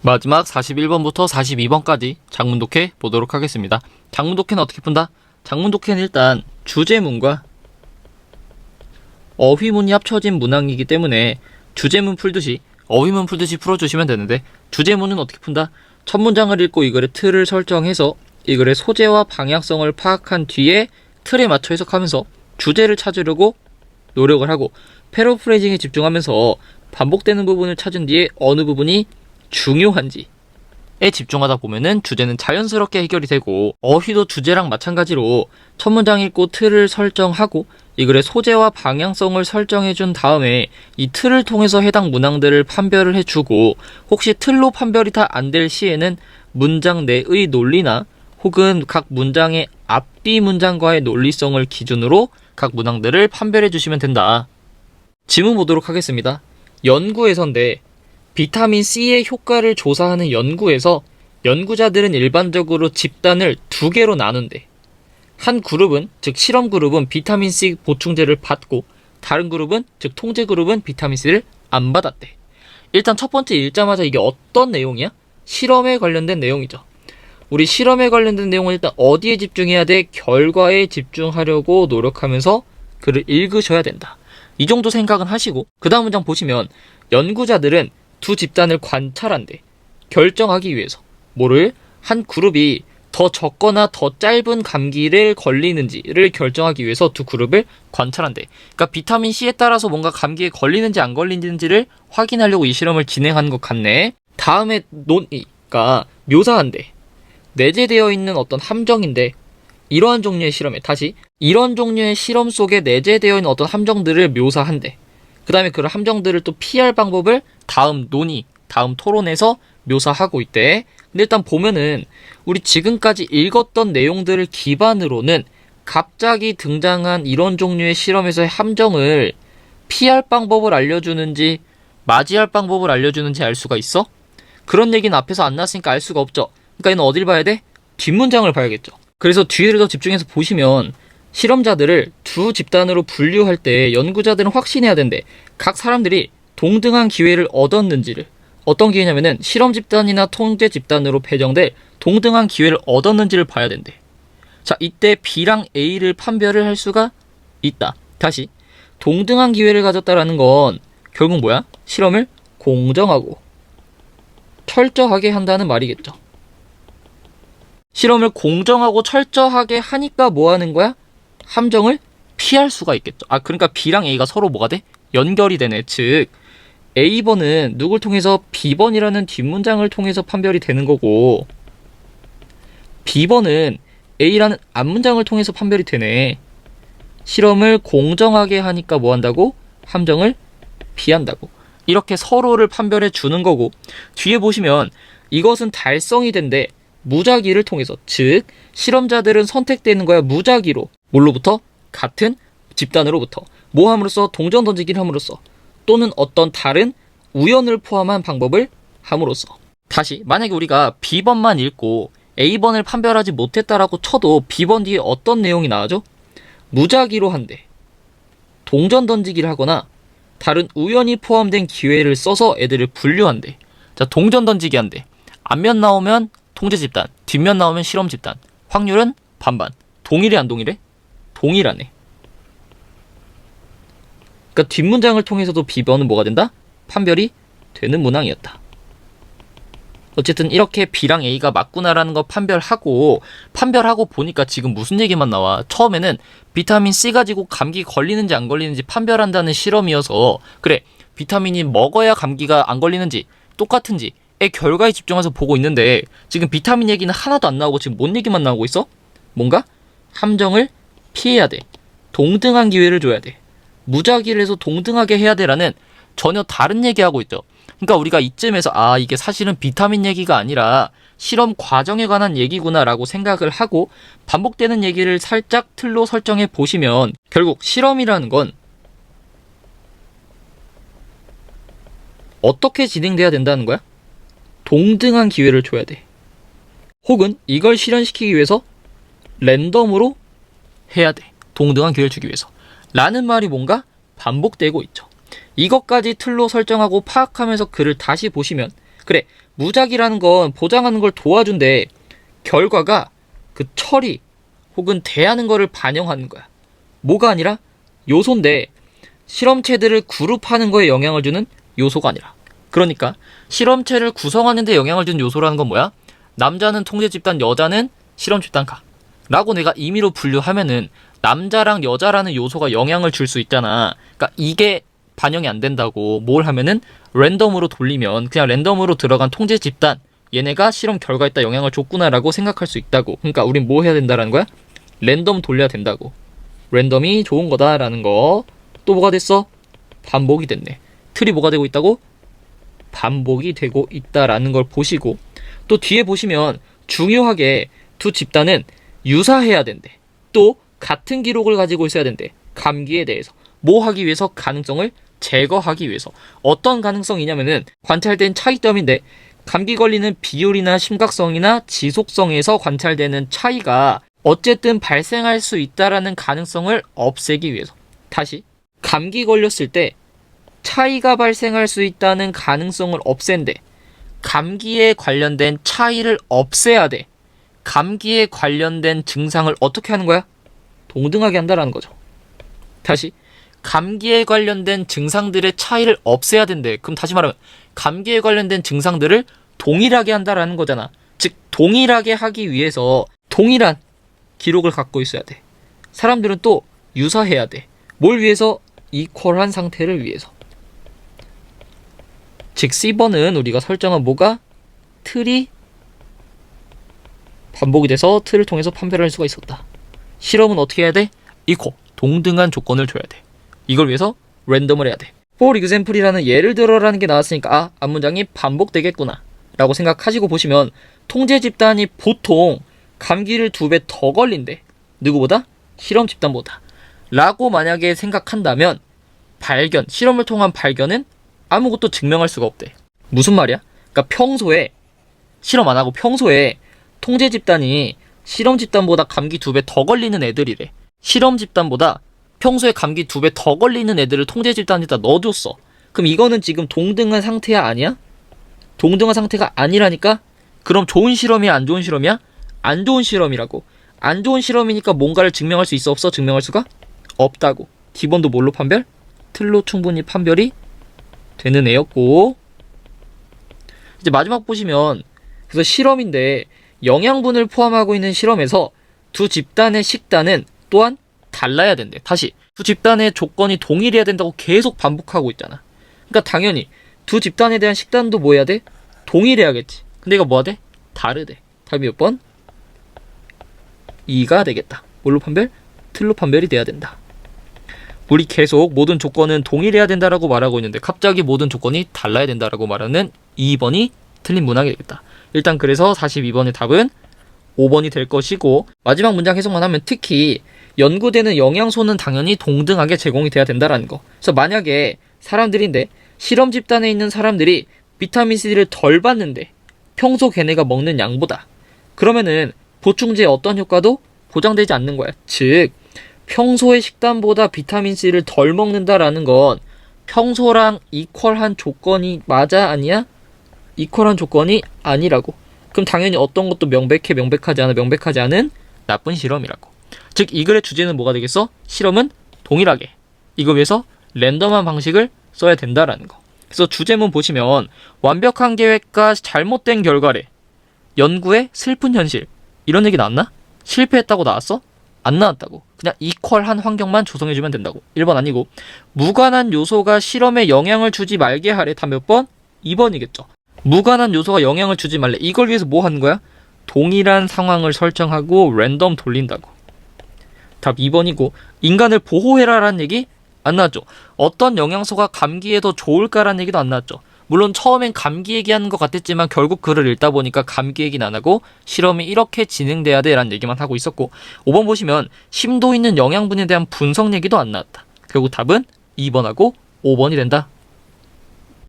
마지막 41번부터 42번까지 작문 독해 보도록 하겠습니다. 작문 독해는 어떻게 푼다? 작문 독해는 일단 주제문과 어휘문이 합쳐진 문항이기 때문에 주제문 풀듯이 어휘문 풀듯이 풀어주시면 되는데, 주제문은 어떻게 푼다? 첫 문장을 읽고 이 글의 틀을 설정해서 이 글의 소재와 방향성을 파악한 뒤에 틀에 맞춰 해석하면서 주제를 찾으려고 노력을 하고, 패러프레이징에 집중하면서 반복되는 부분을 찾은 뒤에 어느 부분이 중요한지에 집중하다 보면은 주제는 자연스럽게 해결이 되고, 어휘도 주제랑 마찬가지로 첫 문장 읽고 틀을 설정하고 이 글의 소재와 방향성을 설정해준 다음에 이 틀을 통해서 해당 문항들을 판별을 해주고, 혹시 틀로 판별이 다 안 될 시에는 문장 내의 논리나 혹은 각 문장의 앞뒤 문장과의 논리성을 기준으로 각 문항들을 판별해 주시면 된다. 지문 보도록 하겠습니다. 연구에서인데, 비타민C의 효과를 조사하는 연구에서 연구자들은 일반적으로 집단을 두 개로 나눈대. 한 그룹은, 즉 실험 그룹은 비타민C 보충제를 받고, 다른 그룹은, 즉 통제 그룹은 비타민C를 안 받았대. 일단 첫 번째 읽자마자 이게 어떤 내용이야? 실험에 관련된 내용이죠. 우리 실험에 관련된 내용은 일단 어디에 집중해야 돼? 결과에 집중하려고 노력하면서 글을 읽으셔야 된다. 이 정도 생각은 하시고, 그 다음 문장 보시면 연구자들은 두 집단을 관찰한대. 결정하기 위해서. 뭐를? 한 그룹이 더 적거나 더 짧은 감기를 걸리는지를 결정하기 위해서 두 그룹을 관찰한대. 그러니까 비타민C에 따라서 뭔가 감기에 걸리는지 안 걸리는지를 확인하려고 이 실험을 진행한 것 같네. 다음에 논의가 묘사한대. 내재되어 있는 어떤 함정인데, 이러한 종류의 실험에, 다시 이런 종류의 실험 속에 내재되어 있는 어떤 함정들을 묘사한대. 그 다음에 그런 함정들을 또 피할 방법을 다음 논의, 다음 토론에서 묘사하고 있대. 근데 일단 보면은 우리 지금까지 읽었던 내용들을 기반으로는 갑자기 등장한 이런 종류의 실험에서의 함정을 피할 방법을 알려주는지 맞이할 방법을 알려주는지 알 수가 있어? 그런 얘기는 앞에서 안 나왔으니까 알 수가 없죠. 그러니까 얘는 어딜 봐야 돼? 뒷문장을 봐야겠죠. 그래서 뒤를 더 집중해서 보시면 실험자들을 두 집단으로 분류할 때 연구자들은 확신해야 된대. 각 사람들이 동등한 기회를 얻었는지를. 어떤 기회냐면은 실험 집단이나 통제 집단으로 배정될 동등한 기회를 얻었는지를 봐야 된대. 자, 이때 B랑 A를 판별을 할 수가 있다. 다시, 동등한 기회를 가졌다라는 건 결국 뭐야? 실험을 공정하고 철저하게 한다는 말이겠죠. 실험을 공정하고 철저하게 하니까 뭐 하는 거야? 함정을 피할 수가 있겠죠. 그러니까 B랑 A가 서로 뭐가 돼? 연결이 되네. 즉 A번은 누굴 통해서? B번이라는 뒷문장을 통해서 판별이 되는 거고, B번은 A라는 앞문장을 통해서 판별이 되네. 실험을 공정하게 하니까 뭐 한다고? 함정을 피한다고. 이렇게 서로를 판별해 주는 거고, 뒤에 보시면 이것은 달성이 된대. 무작위를 통해서. 즉 실험자들은 선택되는 거야 무작위로. 뭘로부터? 같은 집단으로부터. 뭐 함으로써? 동전 던지기를 함으로써, 또는 어떤 다른 우연을 포함한 방법을 함으로써. 다시, 만약에 우리가 B번만 읽고 A번을 판별하지 못했다라고 쳐도 B번 뒤에 어떤 내용이 나와죠? 무작위로 한대. 동전 던지기를 하거나 다른 우연이 포함된 기회를 써서 애들을 분류한대. 자, 동전 던지기 한대. 앞면 나오면 통제 집단, 뒷면 나오면 실험 집단. 확률은 반반. 동일해 안 동일해? 동일하네. 그러니까 뒷문장을 통해서도 B번은 뭐가 된다? 판별이 되는 문항이었다. 어쨌든 이렇게 B랑 A가 맞구나라는 거 판별하고 보니까 지금 무슨 얘기만 나와? 처음에는 비타민C 가지고 감기 걸리는지 안 걸리는지 판별한다는 실험이어서, 그래, 비타민이 먹어야 감기가 안 걸리는지 똑같은지의 결과에 집중해서 보고 있는데, 지금 비타민 얘기는 하나도 안 나오고 지금 뭔 얘기만 나오고 있어? 뭔가 함정을 피해야 돼. 동등한 기회를 줘야 돼. 무작위를 해서 동등하게 해야 돼라는 전혀 다른 얘기하고 있죠. 그러니까 우리가 이쯤에서 이게 사실은 비타민 얘기가 아니라 실험 과정에 관한 얘기구나 라고 생각을 하고, 반복되는 얘기를 살짝 틀로 설정해 보시면 결국 실험이라는 건 어떻게 진행돼야 된다는 거야? 동등한 기회를 줘야 돼. 혹은 이걸 실현시키기 위해서 랜덤으로 해야 돼. 동등한 기회를 주기 위해서. 라는 말이 뭔가 반복되고 있죠. 이것까지 틀로 설정하고 파악하면서 글을 다시 보시면 그래, 무작위라는 건 보장하는 걸 도와준데 결과가 그 처리 혹은 대하는 거를 반영하는 거야. 뭐가 아니라 요소인데 실험체들을 그룹하는 거에 영향을 주는 요소가 아니라. 그러니까 실험체를 구성하는 데 영향을 주는 요소라는 건 뭐야? 남자는 통제 집단, 여자는 실험 집단가 라고 내가 임의로 분류하면은 남자랑 여자라는 요소가 영향을 줄 수 있잖아. 그러니까 이게 반영이 안 된다고 뭘 하면은 랜덤으로 돌리면 그냥 랜덤으로 들어간 통제 집단 얘네가 실험 결과에 따라 영향을 줬구나라고 생각할 수 있다고. 그러니까 우린 뭐 해야 된다라는 거야? 랜덤 돌려야 된다고. 랜덤이 좋은 거다라는 거. 또 뭐가 됐어? 반복이 됐네. 틀이 뭐가 되고 있다고? 반복이 되고 있다라는 걸 보시고, 또 뒤에 보시면 중요하게 두 집단은 유사해야 된대. 또 같은 기록을 가지고 있어야 된대. 감기에 대해서. 뭐 하기 위해서? 가능성을 제거하기 위해서. 어떤 가능성이냐면은 관찰된 차이점인데, 감기 걸리는 비율이나 심각성이나 지속성에서 관찰되는 차이가 어쨌든 발생할 수 있다라는 가능성을 없애기 위해서. 다시, 감기 걸렸을 때 차이가 발생할 수 있다는 가능성을 없앤대. 감기에 관련된 차이를 없애야 돼. 감기에 관련된 증상을 어떻게 하는 거야? 동등하게 한다라는 거죠. 다시, 감기에 관련된 증상들의 차이를 없애야 된대. 그럼 다시 말하면 감기에 관련된 증상들을 동일하게 한다라는 거잖아. 즉 동일하게 하기 위해서 동일한 기록을 갖고 있어야 돼. 사람들은 또 유사해야 돼. 뭘 위해서? 이퀄한 상태를 위해서. 즉 C번은 우리가 설정한 뭐가? 틀이 반복이 돼서 틀을 통해서 판별할 수가 있었다. 실험은 어떻게 해야 돼? 이퀄, 동등한 조건을 줘야 돼. 이걸 위해서 랜덤을 해야 돼. For example이라는 예를 들어라는 게 나왔으니까 앞문장이 반복되겠구나 라고 생각하시고 보시면, 통제 집단이 보통 감기를 2배 더 걸린대. 누구보다? 실험 집단보다. 라고 만약에 생각한다면 발견, 실험을 통한 발견은 아무것도 증명할 수가 없대. 무슨 말이야? 그러니까 평소에 실험 안 하고 평소에 통제 집단이 실험 집단보다 감기 2배 더 걸리는 애들이래. 실험 집단보다 평소에 감기 2배 더 걸리는 애들을 통제 집단에다 넣어줬어. 그럼 이거는 지금 동등한 상태야, 아니야? 동등한 상태가 아니라니까? 그럼 좋은 실험이야, 안 좋은 실험이야? 안 좋은 실험이라고. 안 좋은 실험이니까 뭔가를 증명할 수 있어, 없어? 증명할 수가 없다고. D번도 뭘로 판별? 틀로 충분히 판별이 되는 애였고, 이제 마지막 보시면, 그래서 실험인데 영양분을 포함하고 있는 실험에서 두 집단의 식단은 또한 달라야 된대. 다시, 두 집단의 조건이 동일해야 된다고 계속 반복하고 있잖아. 그러니까 당연히 두 집단에 대한 식단도 뭐 해야 돼? 동일해야겠지. 근데 이거 뭐가 돼? 다르대. 답이 몇 번? 2가 되겠다. 뭘로 판별? 틀로 판별이 돼야 된다. 우리 계속 모든 조건은 동일해야 된다라고 말하고 있는데 갑자기 모든 조건이 달라야 된다라고 말하는 2번이 틀린 문항이 되겠다. 일단 그래서 42번의 답은 5번이 될 것이고, 마지막 문장 해석만 하면 특히 연구되는 영양소는 당연히 동등하게 제공이 돼야 된다라는 거. 그래서 만약에 사람들인데 실험 집단에 있는 사람들이 비타민C를 덜 받는데 평소 걔네가 먹는 양보다, 그러면은 보충제의 어떤 효과도 보장되지 않는 거야. 즉 평소의 식단보다 비타민C를 덜 먹는다라는 건 평소랑 이퀄한 조건이 맞아, 아니야? 이퀄한 조건이 아니라고. 그럼 당연히 어떤 것도 명백하지 않은 나쁜 실험이라고. 즉 이 글의 주제는 뭐가 되겠어? 실험은 동일하게, 이거 위해서 랜덤한 방식을 써야 된다라는 거. 그래서 주제문 보시면 완벽한 계획과 잘못된 결과래. 연구의 슬픈 현실, 이런 얘기 나왔나? 실패했다고 나왔어? 안 나왔다고. 그냥 이퀄한 환경만 조성해주면 된다고. 1번 아니고, 무관한 요소가 실험에 영향을 주지 말게 하래. 답 몇 번? 2번이겠죠. 무관한 요소가 영향을 주지 말래. 이걸 위해서 뭐 하는 거야? 동일한 상황을 설정하고 랜덤 돌린다고. 답 2번이고, 인간을 보호해라 라는 얘기 안 나왔죠. 어떤 영양소가 감기에 더 좋을까라는 얘기도 안 나왔죠. 물론 처음엔 감기 얘기하는 것 같았지만 결국 글을 읽다 보니까 감기 얘기는 안 하고 실험이 이렇게 진행돼야 돼 라는 얘기만 하고 있었고, 5번 보시면 심도 있는 영양분에 대한 분석 얘기도 안 나왔다. 결국 답은 2번하고 5번이 된다.